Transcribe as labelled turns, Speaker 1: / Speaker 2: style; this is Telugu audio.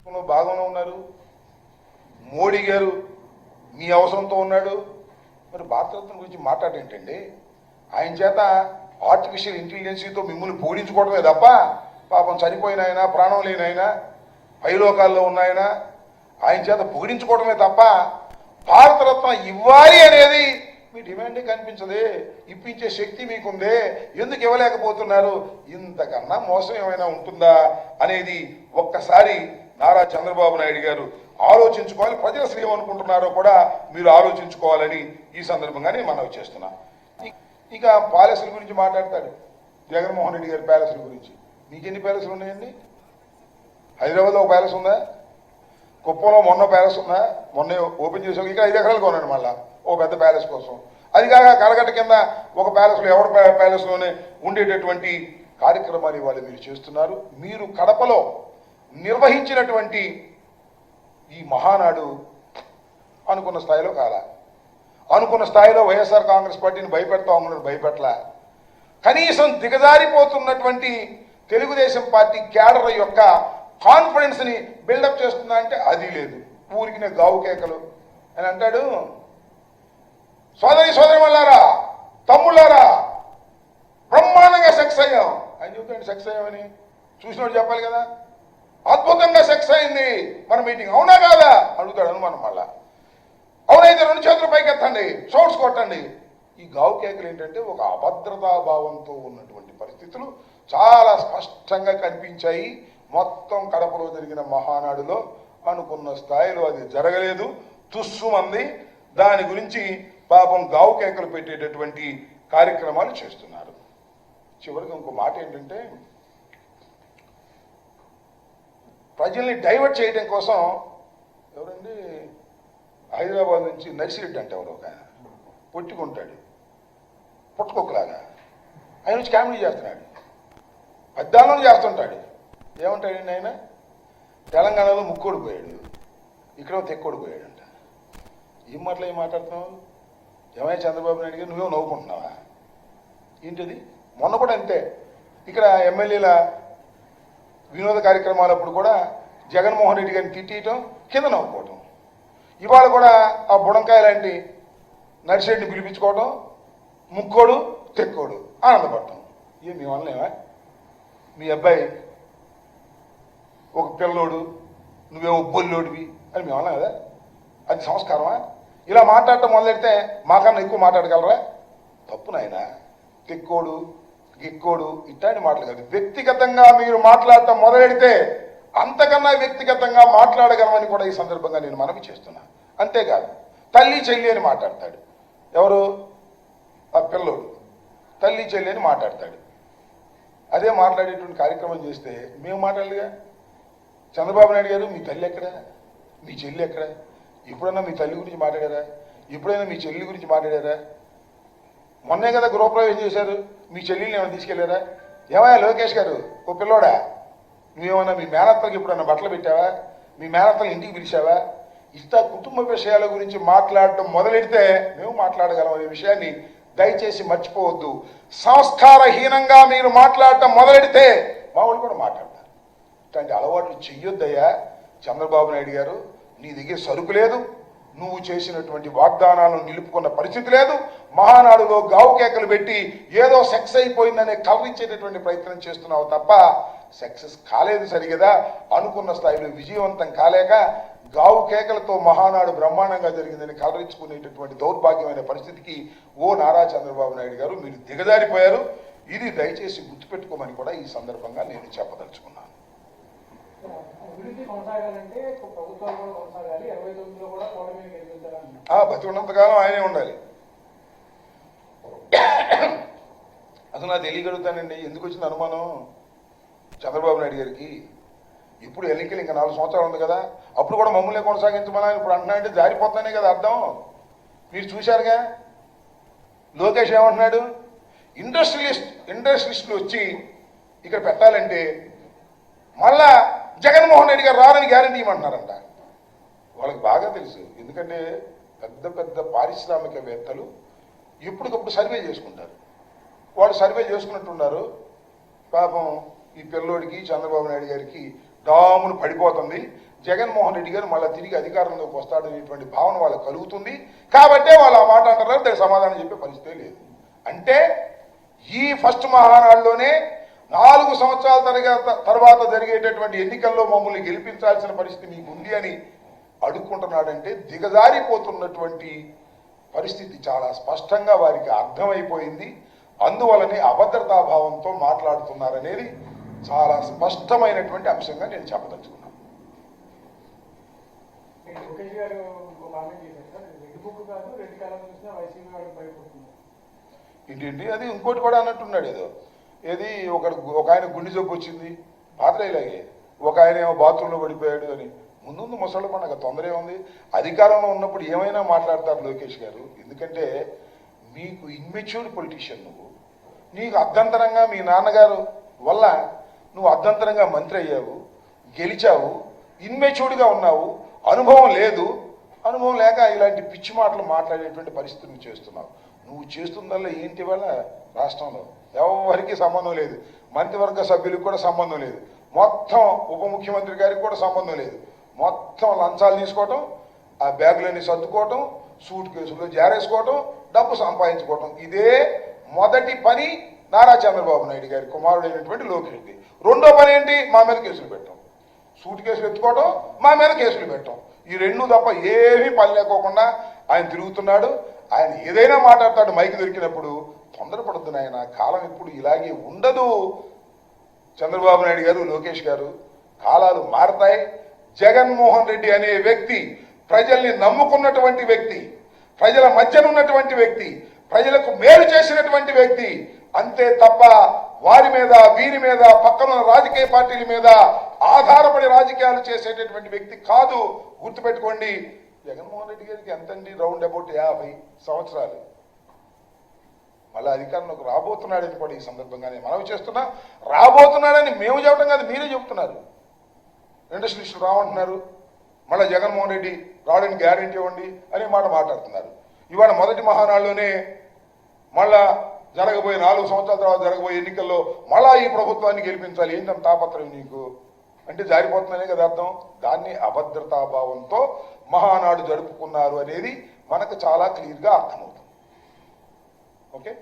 Speaker 1: బాగానే ఉన్నారు. మోడీ గారు మీ అవసరంతో ఉన్నాడు. మరి భారతరత్న గురించి మాట్లాడేంటండి? ఆయన చేత ఆర్టిఫిషియల్ ఇంటెలిజెన్సీతో మిమ్మల్ని పోడించుకోవడమే తప్ప పాపం చనిపోయిన ఆయన, ప్రాణం లేని ఆయన, పైలోకాల్లో ఉన్నాయన ఆయన చేత పొగిడించుకోవడమే తప్ప భారతరత్న ఇవ్వాలి అనేది మీ డిమాండే కనిపించదే. ఇప్పించే శక్తి మీకుందే, ఎందుకు ఇవ్వలేకపోతున్నారు? ఇంతకన్నా మోసం ఏమైనా ఉంటుందా అనేది ఒక్కసారి నారా చంద్రబాబు నాయుడు గారు ఆలోచించుకోవాలి. ప్రజలు అసలు ఏమనుకుంటున్నారో కూడా మీరు ఆలోచించుకోవాలని ఈ సందర్భంగా నేను మనవి చేస్తున్నా. ఇక ప్యాలెస్ల గురించి మాట్లాడతాడు జగన్మోహన్ రెడ్డి గారి. ప్యాలెస్ల గురించి మీకెన్ని ప్యాలెస్లు ఉన్నాయండి? హైదరాబాద్లో ఒక ప్యాలెస్ ఉందా? కుప్పంలో మొన్న ప్యాలెస్ ఉందా? మొన్న ఓపెన్ చేసాం. ఇక్కడ 5 ఎకరాలు కొనండి మళ్ళా ఓ పెద్ద ప్యాలెస్ కోసం. అది కాక కరగట్ట కింద ఒక ప్యాలెస్లో ఎవరి ప్యాలెస్లోనే ఉండేటటువంటి కార్యక్రమాలు ఇవాళ మీరు చేస్తున్నారు. మీరు కడపలో నిర్వహించినటువంటి ఈ మహానాడు అనుకున్న స్థాయిలో కాలా. అనుకున్న స్థాయిలో వైఎస్ఆర్ కాంగ్రెస్ పార్టీని భయపెడతా ఉన్నాడు, భయపెట్టలా. కనీసం దిగజారిపోతున్నటువంటి తెలుగుదేశం పార్టీ క్యాడర్ యొక్క కాన్ఫిడెన్స్ ని బిల్డప్ చేస్తుందా అంటే అది లేదు. ఊరికి గావు కేకలు అని అంటాడు. సోదరి వల్లారా, తమ్ముళ్ళారా, బ్రహ్మాండంగా సెక్స్ అయ్యాం అని చెప్తాడు. సెక్స్ అయ్యామని చూసినోడు చెప్పాలి కదా. అద్భుతంగా సెక్స్ అయింది మన మీటింగ్, అవునా కాదా అడుగుతాడు అనుమానం. మళ్ళా అవునైతే 2 చేతులు పైకెత్తండి, షోట్స్ కొట్టండి. ఈ గావు కేకలు ఏంటంటే ఒక అభద్రతా భావంతో ఉన్నటువంటి పరిస్థితులు చాలా స్పష్టంగా కనిపించాయి. మొత్తం కడపలో జరిగిన మహానాడులో అనుకున్న స్థాయిలో అది జరగలేదు. తుస్సుమంది. దాని గురించి పాపం గావు కేకలు పెట్టేటటువంటి కార్యక్రమాలు చేస్తున్నారు. చివరికి ఇంకో మాట ఏంటంటే, ప్రజల్ని డైవర్ట్ చేయడం కోసం ఎవరండి హైదరాబాద్ నుంచి నర్సిరెడ్డి అంటే ఎవరు ఒక ఆయన పొట్టుకుంటాడు, పుట్టుకొక్కలాగా ఆయన వచ్చి కామెడీ చేస్తున్నాడు, పద్దాలను చేస్తుంటాడు. ఏమంటాడండి ఆయన? తెలంగాణలో ముక్కోడు పోయాడు, ఇక్కడ తెక్కోడు పోయాడంట. ఏం మాట్లాడుతున్నావు? ఏమైనా చంద్రబాబు నాయుడు గారు నువ్వేమో నవ్వుకుంటున్నావా ఏంటిది? మొన్న కూడా అంతే. ఇక్కడ ఎమ్మెల్యేల వినోద కార్యక్రమాలప్పుడు కూడా జగన్మోహన్ రెడ్డి గారిని తిట్టేయటం, కింద నవ్వుకోవటం. ఇవాళ కూడా ఆ బుడంకాయ లాంటి నర్సిరెడ్డిని పిలిపించుకోవటం, ముక్కోడు తెక్కోడు ఆనందపడటం. మీ వల్లనేవా? మీ అబ్బాయి ఒక పిల్లోడు, నువ్వేమో బొల్లోడివి అని మీ వల్ల కదా? అది సంస్కారమా? ఇలా మాట్లాడటం మొదలెడితే మాకన్నా ఎక్కువ మాట్లాడగలరా? తప్పు నాయన. తెక్కోడు, గిక్కోడు ఇట్లాంటి మాటలు కాదు. వ్యక్తిగతంగా మీరు మాట్లాడటం మొదలెడితే అంతకన్నా వ్యక్తిగతంగా మాట్లాడగలమని కూడా ఈ సందర్భంగా నేను మనవి చేస్తున్నా. అంతేకాదు తల్లి చెల్లి అని మాట్లాడతాడు. ఎవరు? ఆ పిల్లోడు తల్లి చెల్లి అని మాట్లాడతాడు. అదే మాట్లాడేటువంటి కార్యక్రమం చేస్తే మేము మాట్లాడలేగా. చంద్రబాబు నాయుడు గారు మీ తల్లి ఎక్కడ, మీ చెల్లి ఎక్కడ? ఎప్పుడైనా మీ తల్లి గురించి మాట్లాడారా? ఎప్పుడైనా మీ చెల్లి గురించి మాట్లాడారా? మొన్నే కదా గృహప్రవేశం చేశారు, మీ చెల్లిని ఏమైనా తీసుకెళ్లారా? ఏమయ్యా లోకేష్ గారు, ఓ పిల్లోడా, నువ్వేమన్నా మీ మేనత్తలకి ఎప్పుడన్నా బట్టలు పెట్టావా? మీ మేనత్తలు ఇంటికి పిలిచావా? ఇట్లా కుటుంబ విషయాల గురించి మాట్లాడటం మొదలెడితే మేము మాట్లాడగలం అనే విషయాన్ని దయచేసి మర్చిపోవద్దు. సంస్కారహీనంగా మీరు మాట్లాడటం మొదలెడితే మా వాళ్ళు కూడా మాట్లాడతారు. ఇట్లాంటి అలవాట్లు చెయ్యొద్దయ్యా. చంద్రబాబు నాయుడు గారు, నీ దగ్గర సరుకు లేదు, నువ్వు చేసినటువంటి వాగ్దానాలను నిలుపుకున్న పరిస్థితి లేదు. మహానాడులో గావు కేకలు పెట్టి ఏదో సెక్స్ అయిపోయిందనే కవరించేటటువంటి ప్రయత్నం చేస్తున్నావు తప్ప సక్సెస్ కాలేదు సరిగదా. అనుకున్న స్థాయిలో విజయవంతం కాలేక గావు కేకలతో మహానాడు బ్రహ్మాండంగా జరిగిందని కలరించుకునేటటువంటి దౌర్భాగ్యమైన పరిస్థితికి ఓ నారా చంద్రబాబు నాయుడు గారు మీరు దిగజారిపోయారు. ఇది దయచేసి గుర్తుపెట్టుకోమని కూడా ఈ సందర్భంగా నేను చెప్పదలుచుకున్నాను. బతి ఉన్నంతకాలం ఆయనే ఉండాలి. అసలు నాకు తెలియగలుగుతానండి ఎందుకు వచ్చిన అనుమానం చంద్రబాబు నాయుడు గారికి. ఇప్పుడు ఎన్నికలు ఇంకా 4 సంవత్సరాలు ఉంది కదా, అప్పుడు కూడా మమ్మల్ని కొనసాగించమని ఇప్పుడు అంటున్నాడంటే జారిపోతానే కదా అర్థం. మీరు చూశారుగా లోకేష్ ఏమంటున్నాడు? ఇండస్ట్రియలిస్టులు వచ్చి ఇక్కడ పెట్టాలంటే మళ్ళా జగన్మోహన్ రెడ్డి గారు రారని గ్యారంటీ ఇవ్వమంటున్నారంట. వాళ్ళకి బాగా తెలుసు, ఎందుకంటే పెద్ద పెద్ద పారిశ్రామికవేత్తలు ఎప్పటికప్పుడు సర్వే చేసుకుంటారు. వాళ్ళు సర్వే చేసుకున్నట్టున్నారు. పాపం ఈ పిల్లోడికి చంద్రబాబు నాయుడు గారికి డామును పడిపోతుంది. జగన్మోహన్ రెడ్డి గారు మళ్ళీ తిరిగి అధికారంలోకి వస్తాడనేటువంటి భావన వాళ్ళకి కలుగుతుంది. కాబట్టే వాళ్ళు ఆ మాట అంటున్నారు, దానికి సమాధానం చెప్పే పరిస్థితి లేదు. అంటే ఈ ఫస్ట్ మహానాడులోనే 4 సంవత్సరాల తర్వాత జరిగేటటువంటి ఎన్నికల్లో మమ్మల్ని గెలిపించాల్సిన పరిస్థితి మీకు ఉంది అని అడుక్కుంటున్నాడంటే దిగజారిపోతున్నటువంటి పరిస్థితి చాలా స్పష్టంగా వారికి అర్థమైపోయింది. అందువలనే అభద్రతాభావంతో మాట్లాడుతున్నారనేది చాలా స్పష్టమైనటువంటి అంశంగా నేను చెప్పదలుచుకున్నాను. ఏంటి అది ఇంకోటి కూడా అన్నట్టున్నాడు ఏదో, ఏది ఒక ఆయన గుండె జబ్బు వచ్చింది పాత్ర ఇలాగే, ఒక ఆయన ఏమో బాత్రూంలో పడిపోయాడు అని. ముందు ముసళ్ళు పండగ తొందర ఏముంది, అధికారంలో ఉన్నప్పుడు ఏమైనా మాట్లాడతారు లోకేష్ గారు. ఎందుకంటే మీకు ఇన్మెచ్యూర్డ్ పొలిటీషియన్ నీకు అర్ధంతరంగా మీ నాన్నగారు వల్ల నువ్వు అర్ధంతరంగా మంత్రి అయ్యావు, గెలిచావు, ఇన్మెచ్యూర్డ్గా ఉన్నావు, అనుభవం లేదు. అనుభవం లేక ఇలాంటి పిచ్చి మాటలు మాట్లాడేటువంటి పరిస్థితి నువ్వు చేస్తున్నావు. నువ్వు చేస్తుందల్లా ఏంటి వల్ల రాష్ట్రంలో ఎవరికి సంబంధం లేదు, మంత్రివర్గ సభ్యులకు కూడా సంబంధం లేదు, మొత్తం ఉప ముఖ్యమంత్రి గారికి కూడా సంబంధం లేదు. మొత్తం లంచాలు తీసుకోవటం, ఆ బ్యాగులన్నీ సర్దుకోవటం, సూట్ కేసుల్లో జారేసుకోవటం, డబ్బు సంపాదించుకోవటం. ఇదే మొదటి పని నారా చంద్రబాబు నాయుడు గారి కుమారుడైనటువంటి లోకేష్ది. రెండో పని ఏంటి, మా మీద కేసులు పెట్టడం, సూట్ కేసులు ఎత్తుకోవడం, మా మీద కేసులు పెట్టడం. ఈ రెండు తప్ప ఏమీ పని లేకోకుండా ఆయన తిరుగుతున్నాడు. ఆయన ఏదైనా మాట్లాడతాడు మైకి దొరికినప్పుడు. తొందరపడుతుంది ఆయన, కాలం ఎప్పుడు ఇలాగే ఉండదు. చంద్రబాబు నాయుడు గారు, లోకేష్ గారు, కాలాలు మారతాయి. జగన్మోహన్ రెడ్డి అనే వ్యక్తి ప్రజల్ని నమ్ముకున్నటువంటి వ్యక్తి, ప్రజల మధ్యన ఉన్నటువంటి వ్యక్తి, ప్రజలకు మేలు చేసినటువంటి వ్యక్తి. అంతే తప్ప వారి మీద, వీరి మీద, పక్కన రాజకీయ పార్టీల మీద ఆధారపడి రాజకీయాలు చేసేటటువంటి వ్యక్తి కాదు. గుర్తుపెట్టుకోండి. జగన్మోహన్ రెడ్డి గారికి ఎంతండి, రౌండ్ అబౌట్ 50 సంవత్సరాలు. మళ్ళీ అధికారంలోకి రాబోతున్నాడని కూడా ఈ సందర్భంగానే మనవి చేస్తున్నా. రాబోతున్నాడని మేము చెప్పడం కాదు, మీరే చెబుతున్నారు. ఇండస్ట్రియలిస్టులు రావంటున్నారు, మళ్ళీ జగన్మోహన్ రెడ్డి రావడానికి గ్యారెంటీ ఇవ్వండి అనే మాట మాట్లాడుతున్నారు. ఇవాళ మొదటి మహానాడులోనే మళ్ళా జరగబోయే 4 సంవత్సరాల తర్వాత జరగబోయే ఎన్నికల్లో మళ్ళా ఈ ప్రభుత్వాన్ని గెలిపించాలి, ఏంటంటే తాపత్రయం నీకు అంటే జారిపోతుందనే కదా అర్థం. దాన్ని అభద్రతాభావంతో మహానాడు జరుపుకున్నారు అనేది మనకు చాలా క్లియర్గా అర్థమవుతుంది. ఓకే.